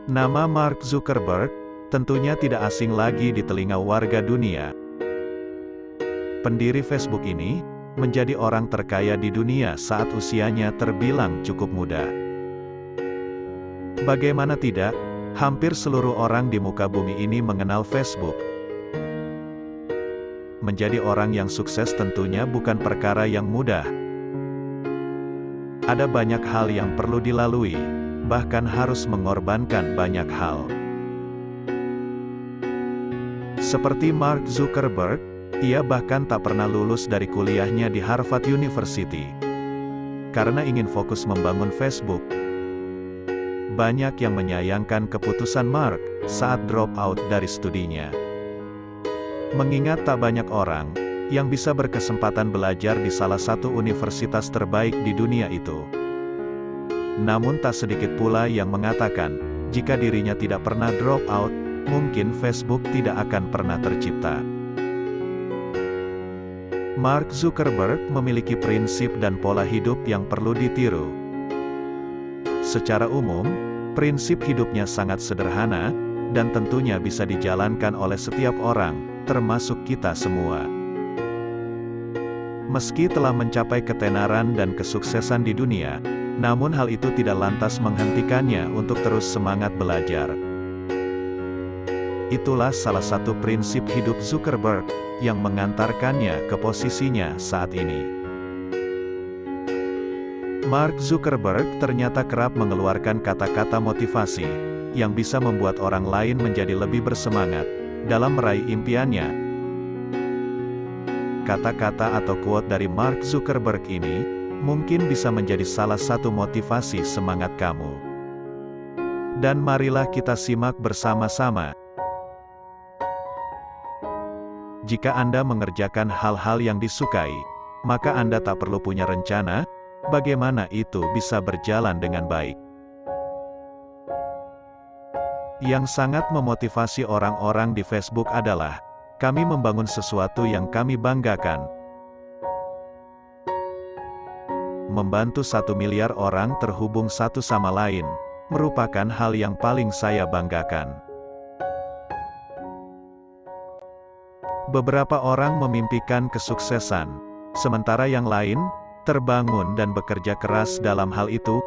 Nama Mark Zuckerberg tentunya tidak asing lagi di telinga warga dunia. Pendiri Facebook ini menjadi orang terkaya di dunia saat usianya terbilang cukup muda. Bagaimana tidak, hampir seluruh orang di muka bumi ini mengenal Facebook. Menjadi orang yang sukses tentunya bukan perkara yang mudah. Ada banyak hal yang perlu dilalui, bahkan harus mengorbankan banyak hal. Seperti Mark Zuckerberg, ia bahkan tak pernah lulus dari kuliahnya di Harvard University. Karena ingin fokus membangun Facebook. Banyak yang menyayangkan keputusan Mark saat drop out dari studinya. Mengingat tak banyak orang yang bisa berkesempatan belajar di salah satu universitas terbaik di dunia itu. Namun tak sedikit pula yang mengatakan, jika dirinya tidak pernah drop out, mungkin Facebook tidak akan pernah tercipta. Mark Zuckerberg memiliki prinsip dan pola hidup yang perlu ditiru. Secara umum, prinsip hidupnya sangat sederhana, dan tentunya bisa dijalankan oleh setiap orang, termasuk kita semua. Meski telah mencapai ketenaran dan kesuksesan di dunia, namun hal itu tidak lantas menghentikannya untuk terus semangat belajar. Itulah salah satu prinsip hidup Zuckerberg, yang mengantarkannya ke posisinya saat ini. Mark Zuckerberg ternyata kerap mengeluarkan kata-kata motivasi, yang bisa membuat orang lain menjadi lebih bersemangat, dalam meraih impiannya. Kata-kata atau quote dari Mark Zuckerberg ini, mungkin bisa menjadi salah satu motivasi semangat kamu. Dan marilah kita simak bersama-sama. Jika Anda mengerjakan hal-hal yang disukai, maka Anda tak perlu punya rencana, bagaimana itu bisa berjalan dengan baik. Yang sangat memotivasi orang-orang di Facebook adalah, kami membangun sesuatu yang kami banggakan. Membantu 1 miliar orang terhubung satu sama lain, merupakan hal yang paling saya banggakan. Beberapa orang memimpikan kesuksesan, sementara yang lain terbangun dan bekerja keras dalam hal itu.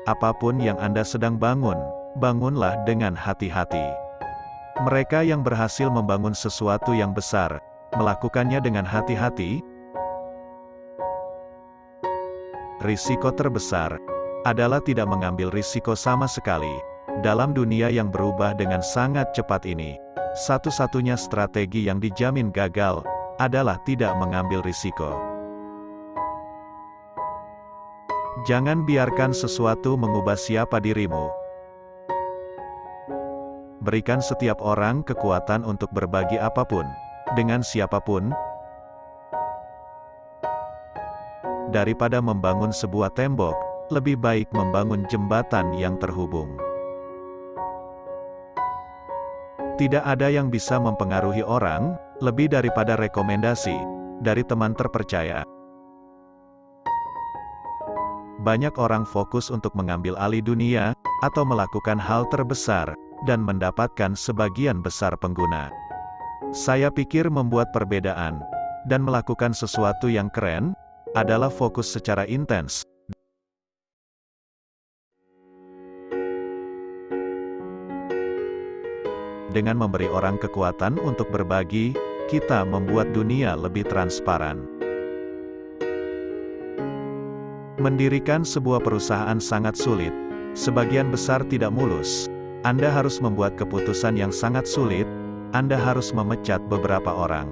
Apapun yang Anda sedang bangun, bangunlah dengan hati-hati. Mereka yang berhasil membangun sesuatu yang besar, melakukannya dengan hati-hati. Risiko terbesar adalah tidak mengambil risiko sama sekali. Dalam dunia yang berubah dengan sangat cepat ini, satu-satunya strategi yang dijamin gagal adalah tidak mengambil risiko. Jangan biarkan sesuatu mengubah siapa dirimu. Berikan setiap orang kekuatan untuk berbagi apapun, dengan siapapun, daripada membangun sebuah tembok, lebih baik membangun jembatan yang terhubung. Tidak ada yang bisa mempengaruhi orang, lebih daripada rekomendasi dari teman terpercaya. Banyak orang fokus untuk mengambil alih dunia, atau melakukan hal terbesar, dan mendapatkan sebagian besar pengguna. Saya pikir membuat perbedaan, dan melakukan sesuatu yang keren, adalah fokus secara intens. Dengan memberi orang kekuatan untuk berbagi, kita membuat dunia lebih transparan. Mendirikan sebuah perusahaan sangat sulit, sebagian besar tidak mulus. Anda harus membuat keputusan yang sangat sulit, Anda harus memecat beberapa orang.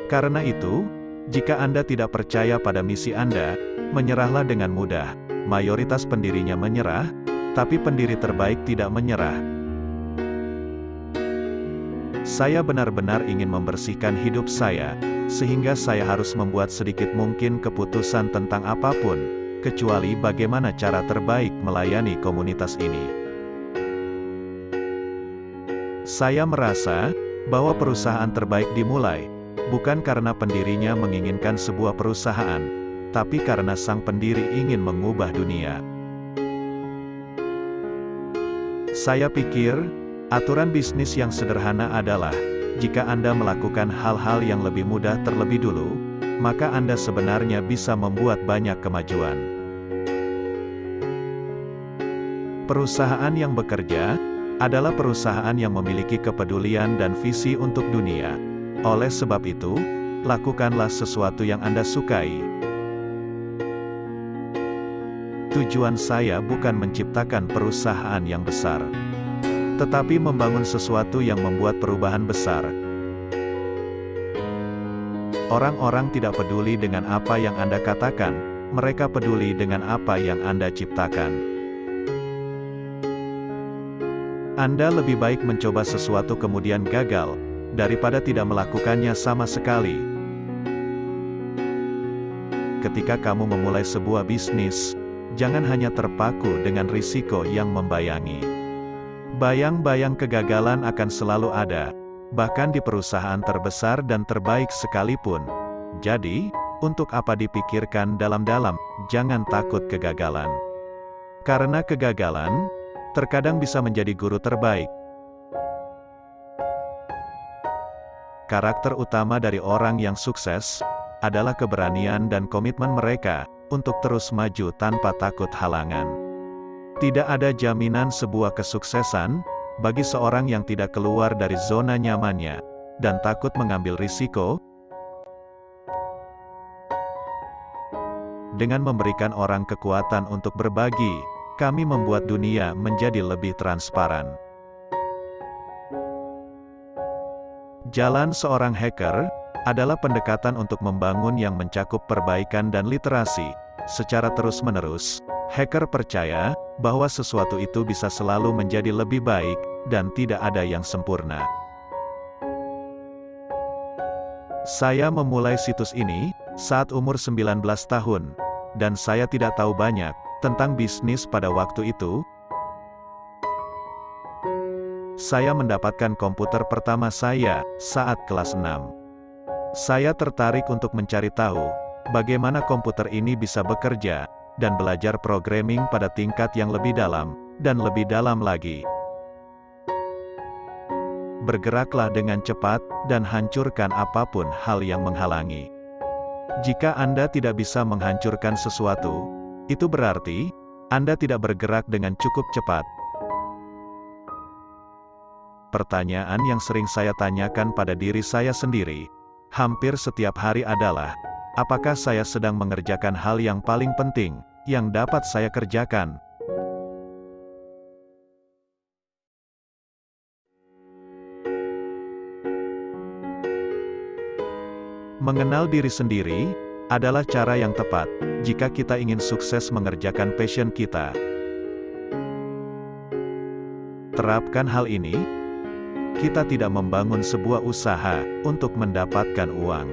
Karena itu, jika Anda tidak percaya pada misi Anda, menyerahlah dengan mudah. Mayoritas pendirinya menyerah, tapi pendiri terbaik tidak menyerah. Saya benar-benar ingin membersihkan hidup saya, sehingga saya harus membuat sedikit mungkin keputusan tentang apapun, kecuali bagaimana cara terbaik melayani komunitas ini. Saya merasa bahwa perusahaan terbaik dimulai, bukan karena pendirinya menginginkan sebuah perusahaan, tapi karena sang pendiri ingin mengubah dunia. Saya pikir, aturan bisnis yang sederhana adalah, jika Anda melakukan hal-hal yang lebih mudah terlebih dulu, maka Anda sebenarnya bisa membuat banyak kemajuan. Perusahaan yang bekerja adalah perusahaan yang memiliki kepedulian dan visi untuk dunia. Oleh sebab itu, lakukanlah sesuatu yang Anda sukai. Tujuan saya bukan menciptakan perusahaan yang besar, tetapi membangun sesuatu yang membuat perubahan besar. Orang-orang tidak peduli dengan apa yang Anda katakan, mereka peduli dengan apa yang Anda ciptakan. Anda lebih baik mencoba sesuatu kemudian gagal, daripada tidak melakukannya sama sekali. Ketika kamu memulai sebuah bisnis, jangan hanya terpaku dengan risiko yang membayangi. Bayang-bayang kegagalan akan selalu ada, bahkan di perusahaan terbesar dan terbaik sekalipun. Jadi, untuk apa dipikirkan dalam-dalam, jangan takut kegagalan. Karena kegagalan, terkadang bisa menjadi guru terbaik. Karakter utama dari orang yang sukses adalah keberanian dan komitmen mereka untuk terus maju tanpa takut halangan. Tidak ada jaminan sebuah kesuksesan bagi seorang yang tidak keluar dari zona nyamannya dan takut mengambil risiko. Dengan memberikan orang kekuatan untuk berbagi, kami membuat dunia menjadi lebih transparan. Jalan seorang hacker adalah pendekatan untuk membangun yang mencakup perbaikan dan literasi. Secara terus-menerus, hacker percaya bahwa sesuatu itu bisa selalu menjadi lebih baik, dan tidak ada yang sempurna. Saya memulai situs ini saat umur 19 tahun, dan saya tidak tahu banyak tentang bisnis pada waktu itu. Saya mendapatkan komputer pertama saya saat kelas 6. Saya tertarik untuk mencari tahu bagaimana komputer ini bisa bekerja, dan belajar programming pada tingkat yang lebih dalam, dan lebih dalam lagi. Bergeraklah dengan cepat, dan hancurkan apapun hal yang menghalangi. Jika Anda tidak bisa menghancurkan sesuatu, itu berarti Anda tidak bergerak dengan cukup cepat. Pertanyaan yang sering saya tanyakan pada diri saya sendiri, hampir setiap hari adalah, apakah saya sedang mengerjakan hal yang paling penting, yang dapat saya kerjakan? Mengenal diri sendiri adalah cara yang tepat jika kita ingin sukses mengerjakan passion kita. Terapkan hal ini. Kita tidak membangun sebuah usaha untuk mendapatkan uang.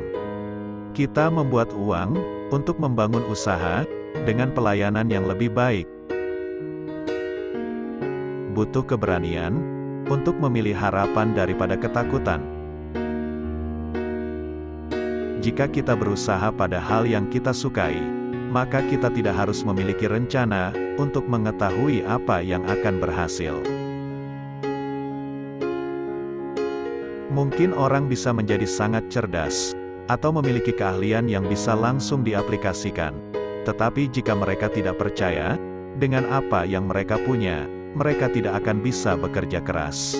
Kita membuat uang untuk membangun usaha dengan pelayanan yang lebih baik. Butuh keberanian untuk memilih harapan daripada ketakutan. Jika kita berusaha pada hal yang kita sukai, maka kita tidak harus memiliki rencana untuk mengetahui apa yang akan berhasil. Mungkin orang bisa menjadi sangat cerdas, atau memiliki keahlian yang bisa langsung diaplikasikan. Tetapi jika mereka tidak percaya dengan apa yang mereka punya, mereka tidak akan bisa bekerja keras.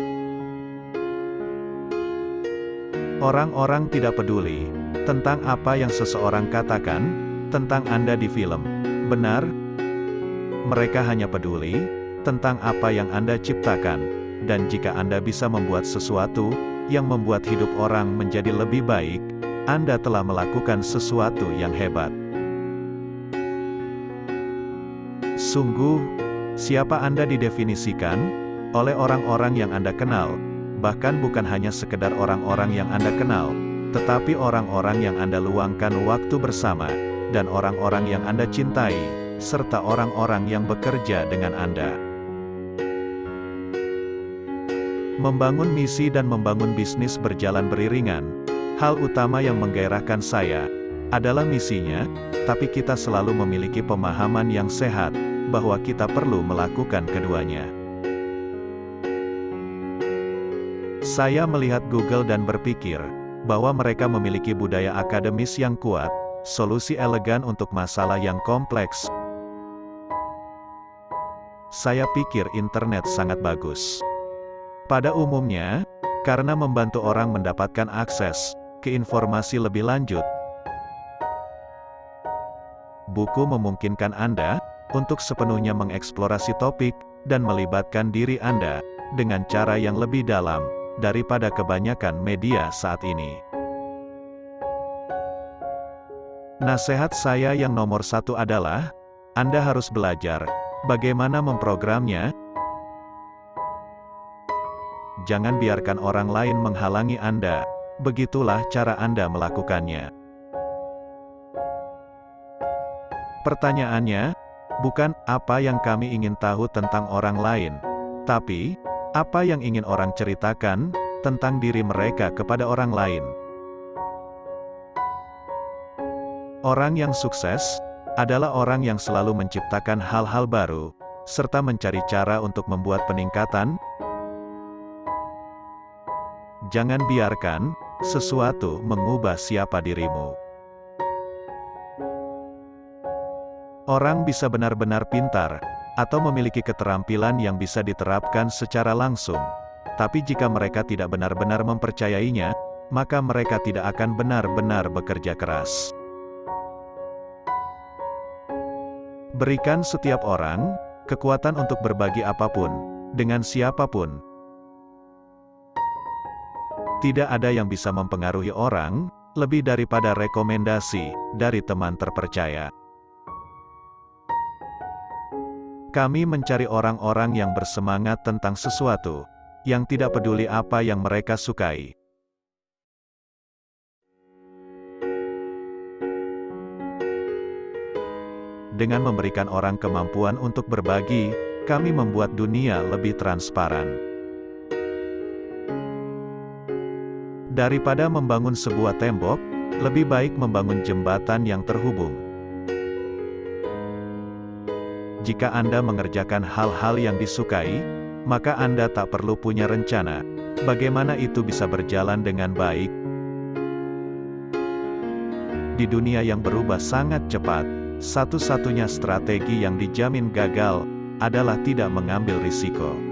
Orang-orang tidak peduli tentang apa yang seseorang katakan tentang Anda di film. Benar? Mereka hanya peduli tentang apa yang Anda ciptakan, dan jika Anda bisa membuat sesuatu yang membuat hidup orang menjadi lebih baik, Anda telah melakukan sesuatu yang hebat. Sungguh, siapa Anda didefinisikan oleh orang-orang yang Anda kenal, bahkan bukan hanya sekedar orang-orang yang Anda kenal, tetapi orang-orang yang Anda luangkan waktu bersama, dan orang-orang yang Anda cintai, serta orang-orang yang bekerja dengan Anda. Membangun misi dan membangun bisnis berjalan beriringan. Hal utama yang menggairahkan saya adalah misinya, tapi kita selalu memiliki pemahaman yang sehat bahwa kita perlu melakukan keduanya. Saya melihat Google dan berpikir bahwa mereka memiliki budaya akademis yang kuat, solusi elegan untuk masalah yang kompleks. Saya pikir internet sangat bagus. Pada umumnya, karena membantu orang mendapatkan akses ke informasi lebih lanjut. Buku memungkinkan Anda untuk sepenuhnya mengeksplorasi topik dan melibatkan diri Anda dengan cara yang lebih dalam daripada kebanyakan media saat ini. Nasihat saya yang nomor satu adalah, Anda harus belajar bagaimana memprogramnya. Jangan biarkan orang lain menghalangi Anda. Begitulah cara Anda melakukannya. Pertanyaannya, bukan apa yang kami ingin tahu tentang orang lain, tapi apa yang ingin orang ceritakan tentang diri mereka kepada orang lain. Orang yang sukses adalah orang yang selalu menciptakan hal-hal baru, serta mencari cara untuk membuat peningkatan. Jangan biarkan sesuatu mengubah siapa dirimu. Orang bisa benar-benar pintar, atau memiliki keterampilan yang bisa diterapkan secara langsung. Tapi jika mereka tidak benar-benar mempercayainya, maka mereka tidak akan benar-benar bekerja keras. Berikan setiap orang kekuatan untuk berbagi apapun, dengan siapapun. Tidak ada yang bisa mempengaruhi orang lebih daripada rekomendasi dari teman terpercaya. Kami mencari orang-orang yang bersemangat tentang sesuatu, yang tidak peduli apa yang mereka sukai. Dengan memberikan orang kemampuan untuk berbagi, kami membuat dunia lebih transparan. Daripada membangun sebuah tembok, lebih baik membangun jembatan yang terhubung. Jika Anda mengerjakan hal-hal yang disukai, maka Anda tak perlu punya rencana bagaimana itu bisa berjalan dengan baik. Di dunia yang berubah sangat cepat, satu-satunya strategi yang dijamin gagal adalah tidak mengambil risiko.